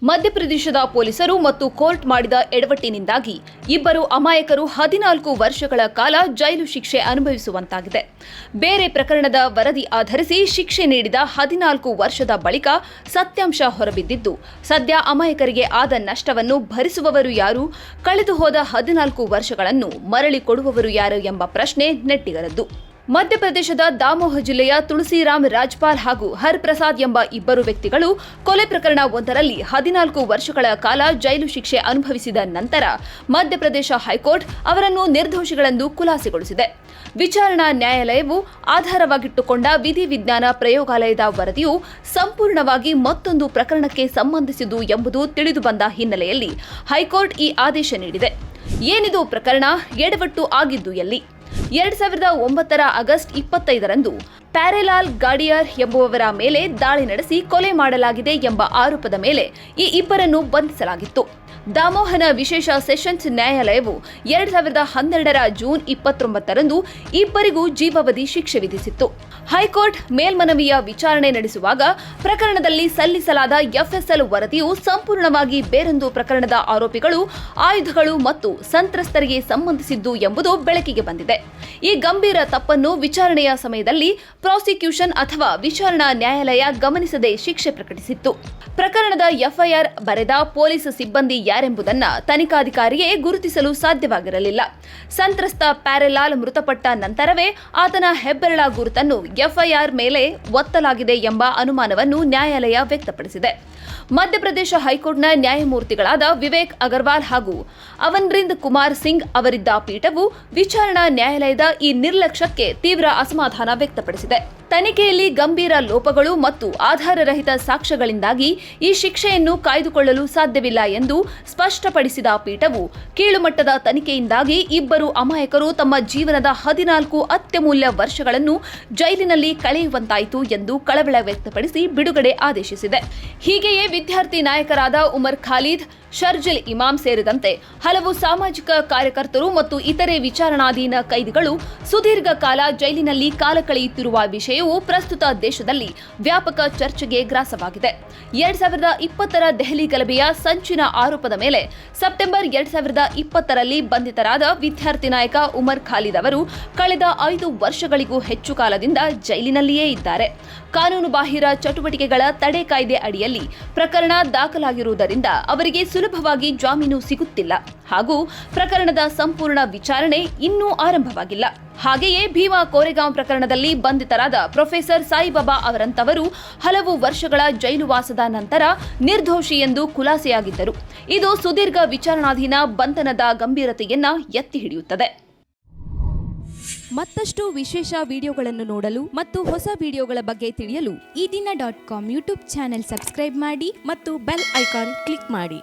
ಮಧ್ಯಪ್ರದೇಶದ ಪೊಲೀಸರು ಮತ್ತು ಕೋರ್ಟ್ ಮಾಡಿದ ಎಡವಟ್ಟಿನಿಂದಾಗಿ ಇಬ್ಬರು ಅಮಾಯಕರು 14 ವರ್ಷಗಳ ಕಾಲ ಜೈಲು ಶಿಕ್ಷೆ ಅನುಭವಿಸುವಂತಾಗಿದೆ. ಬೇರೆ ಪ್ರಕರಣದ ವರದಿ ಆಧರಿಸಿ ಶಿಕ್ಷೆ ನೀಡಿದ 14 ವರ್ಷದ ಬಳಿಕ ಸತ್ಯಾಂಶ ಹೊರಬಿದ್ದಿದ್ದು, ಸದ್ಯ ಅಮಾಯಕರಿಗೆ ಆದ ನಷ್ಟವನ್ನು ಭರಿಸುವವರು ಯಾರು, ಕಳೆದು ಹೋದ 14 ವರ್ಷಗಳನ್ನು ಮರಳಿ ಕೊಡುವವರು ಯಾರು ಎಂಬ ಪ್ರಶ್ನೆ ನೆಟ್ಟಿಗರದ್ದು. ಮಧ್ಯಪ್ರದೇಶದ ದಾಮೋಹ ಜಿಲ್ಲೆಯ ತುಳಸಿರಾಮ್ ರಾಜ್ಪಾಲ್ ಹಾಗೂ ಹರ್ ಪ್ರಸಾದ್ ಎಂಬ ಇಬ್ಬರು ವ್ಯಕ್ತಿಗಳು ಕೊಲೆ ಪ್ರಕರಣ ಒಂದರಲ್ಲಿ 14 ವರ್ಷಗಳ ಕಾಲ ಜೈಲು ಶಿಕ್ಷೆ ಅನುಭವಿಸಿದ ನಂತರ ಮಧ್ಯಪ್ರದೇಶ ಹೈಕೋರ್ಟ್ ಅವರನ್ನು ನಿರ್ದೋಷಿಗಳೆಂದು ಖುಲಾಸೆಗೊಳಿಸಿದೆ. ವಿಚಾರಣಾ ನ್ಯಾಯಾಲಯವು ಆಧಾರವಾಗಿಟ್ಟುಕೊಂಡ ವಿಧಿವಿಜ್ಞಾನ ಪ್ರಯೋಗಾಲಯದ ವರದಿಯು ಸಂಪೂರ್ಣವಾಗಿ ಮತ್ತೊಂದು ಪ್ರಕರಣಕ್ಕೆ ಸಂಬಂಧಿಸಿದ್ದು ಎಂಬುದು ತಿಳಿದುಬಂದ ಹಿನ್ನೆಲೆಯಲ್ಲಿ ಹೈಕೋರ್ಟ್ ಈ ಆದೇಶ ನೀಡಿದೆ. ಏನಿದು ಪ್ರಕರಣ? ಎಡವಟ್ಟು ಆಗಿದ್ದು ಎಲ್ಲಿ? 2009 ಆಗಸ್ಟ್ 25ರಂದು ಪ್ಯಾರೆಲಾಲ್ ಗಾಡಿಯಾರ್ ಎಂಬುವವರ ಮೇಲೆ ದಾಳಿ ನಡೆಸಿ ಕೊಲೆ ಮಾಡಲಾಗಿದೆ ಎಂಬ ಆರೋಪದ ಮೇಲೆ ಈ ಇಬ್ಬರನ್ನು ಬಂಧಿಸಲಾಗಿತ್ತು. ದಾಮೋಹನ ವಿಶೇಷ ಸೆಷನ್ಸ್ ನ್ಯಾಯಾಲಯವು 2012ರ ಜೂನ್ 29ರಂದು ಇಬ್ಬರಿಗೂ ಜೀವಾವಧಿ ಶಿಕ್ಷೆ ವಿಧಿಸಿತ್ತು. ಹೈಕೋರ್ಟ್ ಮೇಲ್ಮನವಿಯ ವಿಚಾರಣೆ ನಡೆಸುವಾಗ ಪ್ರಕರಣದಲ್ಲಿ ಸಲ್ಲಿಸಲಾದ ಎಫ್ಎಸ್ಎಲ್ ವರದಿಯು ಸಂಪೂರ್ಣವಾಗಿ ಬೇರೊಂದು ಪ್ರಕರಣದ ಆರೋಪಿಗಳು, ಆಯುಧಗಳು ಮತ್ತು ಸಂತ್ರಸ್ತರಿಗೆ ಸಂಬಂಧಿಸಿದ್ದು ಎಂಬುದು ಬೆಳಕಿಗೆ ಬಂದಿದೆ. ಈ ಗಂಭೀರ ತಪ್ಪನ್ನು ವಿಚಾರಣೆಯ ಸಮಯದಲ್ಲಿ ಪ್ರಾಸಿಕ್ಯೂಷನ್ ಅಥವಾ ವಿಚಾರಣಾ ನ್ಯಾಯಾಲಯ ಗಮನಿಸದೆ ಶಿಕ್ಷೆ ಪ್ರಕಟಿಸಿತ್ತು. ಪ್ರಕರಣದ ಎಫ್ಐಆರ್ ಬರೆದ ಪೊಲೀಸ್ ಸಿಬ್ಬಂದಿ ಯಾರೆಂಬುದನ್ನು ತನಿಖಾಧಿಕಾರಿಯೇ ಗುರುತಿಸಲು ಸಾಧ್ಯವಾಗಿರಲಿಲ್ಲ. ಸಂತ್ರಸ್ತ ಪ್ಯಾರೆಲಾಲ್ ಮೃತಪಟ್ಟ ನಂತರವೇ ಆತನ ಹೆಬ್ಬೆರಳ ಗುರುತನ್ನು ಎಫ್ಐಆರ್ ಮೇಲೆ ಒತ್ತಲಾಗಿದೆ ಎಂಬ ಅನುಮಾನವನ್ನು ನ್ಯಾಯಾಲಯ ವ್ಯಕ್ತಪಡಿಸಿದೆ. ಮಧ್ಯಪ್ರದೇಶ ಹೈಕೋರ್ಟ್ನ ನ್ಯಾಯಮೂರ್ತಿಗಳಾದ ವಿವೇಕ್ ಅಗರ್ವಾಲ್ ಹಾಗೂ ಅವನ್ರಿಂದ್ ಕುಮಾರ್ ಸಿಂಗ್ ಅವರಿದ್ದ ಪೀಠವು ವಿಚಾರಣಾ ನ್ಯಾಯಾಲಯದ ಈ ನಿರ್ಲಕ್ಷ್ಯಕ್ಕೆ ತೀವ್ರ ಅಸಮಾಧಾನ ವ್ಯಕ್ತಪಡಿಸಿದೆ. ತನಿಖೆಯಲ್ಲಿ ಗಂಭೀರ ಲೋಪಗಳು ಮತ್ತು ಆಧಾರರಹಿತ ಸಾಕ್ಷ್ಯಗಳಿಂದಾಗಿ ಈ ಶಿಕ್ಷೆಯನ್ನು ಕಾಯ್ದುಕೊಳ್ಳಲು ಸಾಧ್ಯವಿಲ್ಲ ಎಂದು ಸ್ಪಷ್ಟಪಡಿಸಿದ ಪೀಠವು, ಕೀಳುಮಟ್ಟದ ತನಿಖೆಯಿಂದಾಗಿ ಇಬ್ಬರು ಅಮಾಯಕರು ತಮ್ಮ ಜೀವನದ 14 ಅತ್ಯಮೂಲ್ಯ ವರ್ಷಗಳನ್ನು ಜೈಲಿನಲ್ಲಿ ಕಳೆಯುವಂತಾಯಿತು ಎಂದು ಕಳವಳ ವ್ಯಕ್ತಪಡಿಸಿ ಬಿಡುಗಡೆ ಆದೇಶಿಸಿದೆ. ಹೀಗೆಯೇ ವಿದ್ಯಾರ್ಥಿ ನಾಯಕರಾದ ಉಮರ್ ಖಾಲಿದ್, ಶರ್ಜಿಲ್ ಇಮಾಮ್ ಸೇರಿದಂತೆ ಹಲವು ಸಾಮಾಜಿಕ ಕಾರ್ಯಕರ್ತರು ಮತ್ತು ಇತರೆ ವಿಚಾರಣಾಧೀನ ಕೈದಿಗಳು ಸುದೀರ್ಘ ಕಾಲ ಜೈಲಿನಲ್ಲಿ ಕಾಲ ಕಳೆಯುತ್ತಿರುವ ವಿಷಯವು ಪ್ರಸ್ತುತ ದೇಶದಲ್ಲಿ ವ್ಯಾಪಕ ಚರ್ಚೆಗೆ ಗ್ರಾಸವಾಗಿದೆ. 2020ರ ದೆಹಲಿ ಗಲಭೆಯ ಸಂಚಿನ ಆರೋಪದ ಮೇಲೆ ಸೆಪ್ಟೆಂಬರ್ 2020ರಲ್ಲಿ ಬಂಧಿತರಾದ ವಿದ್ಯಾರ್ಥಿ ನಾಯಕ ಉಮರ್ ಖಾಲಿದ್ ಅವರು ಕಳೆದ 5 ವರ್ಷಗಳಿಗೂ ಹೆಚ್ಚು ಕಾಲದಿಂದ ಜೈಲಿನಲ್ಲಿಯೇ ಇದ್ದಾರೆ. ಕಾನೂನುಬಾಹಿರ ಚಟುವಟಿಕೆಗಳ ತಡೆ ಕಾಯ್ದೆ ಅಡಿಯಲ್ಲಿ ಪ್ರಕರಣ ದಾಖಲಾಗಿರುವುದರಿಂದ ಅವರಿಗೆ ಸುಲಭವಾಗಿ ಜಾಮೀನು ಸಿಗುತ್ತಿಲ್ಲ ಹಾಗೂ ಪ್ರಕರಣದ ಸಂಪೂರ್ಣ ವಿಚಾರಣೆ ಇನ್ನೂ ಆರಂಭವಾಗಿಲ್ಲ. ಹಾಗೆಯೇ ಭೀಮಾ ಕೋರೆಗಾಂವ್ ಪ್ರಕರಣದಲ್ಲಿ ಬಂಧಿತರಾದ ಪ್ರೊಫೆಸರ್ ಸಾಯಿಬಾಬಾ ಅವರಂತವರು ಹಲವು ವರ್ಷಗಳ ಜೈಲುವಾಸದ ನಂತರ ನಿರ್ದೋಷಿ ಎಂದು ಖುಲಾಸೆಯಾಗಿದ್ದರು. ಇದು ಸುದೀರ್ಘ ವಿಚಾರಣಾಧೀನ ಬಂಧನದ ಗಂಭೀರತೆಯನ್ನ ಎತ್ತಿ ಹಿಡಿಯುತ್ತದೆ. ಮತ್ತಷ್ಟು ವಿಶೇಷ ವಿಡಿಯೋಗಳನ್ನು ನೋಡಲು ಮತ್ತು ಹೊಸ ವಿಡಿಯೋಗಳ ಬಗ್ಗೆ ತಿಳಿಯಲು ಈ ದಿನ .com ಯೂಟ್ಯೂಬ್ ಚಾನೆಲ್ ಸಬ್ಸ್ಕ್ರೈಬ್ ಮಾಡಿ ಮತ್ತು ಬೆಲ್ ಐಕಾನ್ ಕ್ಲಿಕ್ ಮಾಡಿ.